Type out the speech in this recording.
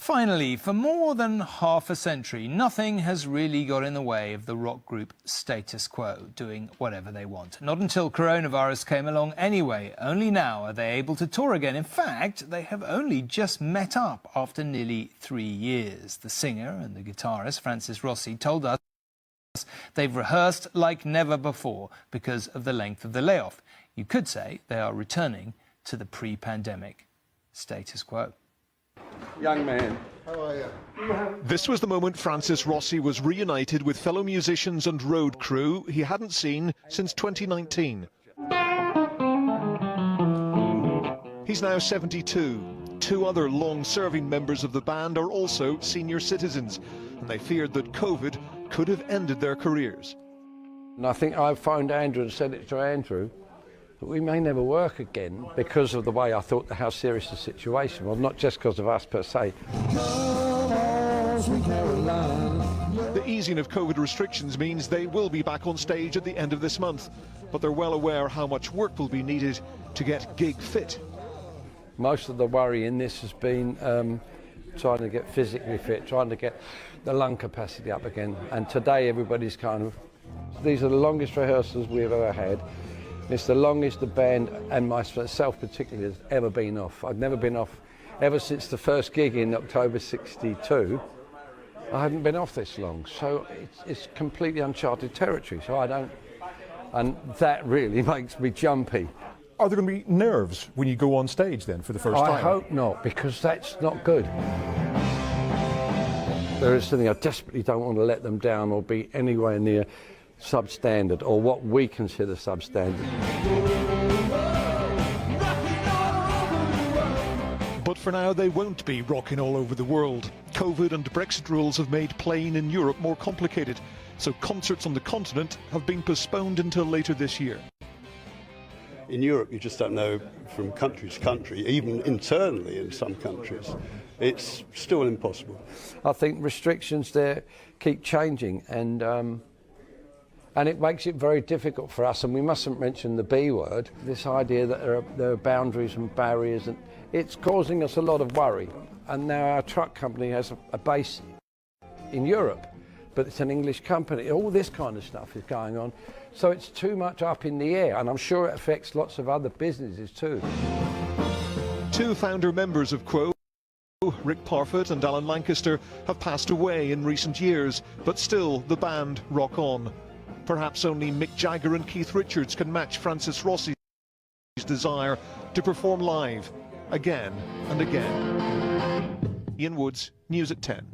Finally, for more than half a century, nothing has really got in the way of the rock group Status Quo doing whatever they want. Not until coronavirus came along anyway. Only now are they able to tour again. In fact, they have only just met up after nearly 3 years. The singer and the guitarist, Francis Rossi, told us they've rehearsed like never before because of the length of the layoff. You could say they are returning to the pre-pandemic status quo. Young man, how are you? This was the moment Francis Rossi was reunited with fellow musicians and road crew he hadn't seen since 2019. He's now 72. 2 other long-serving members of the band are also senior citizens, and they feared that COVID could have ended their careers. and I think I phoned Andrew and said it to Andrew that we may never work again because of the way I thought how serious the situation was, not just because of us per se. The easing of COVID restrictions means they will be back on stage at the end of this month, but they're well aware how much work will be needed to get gig fit. Most of the worry in this has been trying to get physically fit, trying to get the lung capacity up again, and today everybody's these are the longest rehearsals we've ever had. It's the longest the band and myself particularly has ever been off. I've never been off ever since the first gig in October '62. I hadn't been off this long, so it's completely uncharted territory. And that really makes me jumpy. Are there going to be nerves when you go on stage then for the first time? I hope not, because that's not good. There is something I desperately don't want to let them down or be anywhere near substandard, or what we consider substandard. But for now, they won't be rocking all over the world. COVID and Brexit rules have made playing in Europe more complicated, so concerts on the continent have been postponed until later this year. In Europe, you just don't know from country to country, even internally in some countries. It's still impossible. I think restrictions there keep changing, and it makes it very difficult for us, and we mustn't mention the B word, this idea that there are boundaries and barriers, and it's causing us a lot of worry. And now our truck company has a base in Europe, but it's an English company. All this kind of stuff is going on. So it's too much up in the air, and I'm sure it affects lots of other businesses too. 2 founder members of Quo, Rick Parfitt and Alan Lancaster, have passed away in recent years, but still the band rock on. Perhaps only Mick Jagger and Keith Richards can match Francis Rossi's desire to perform live again and again. Ian Woods, News at 10.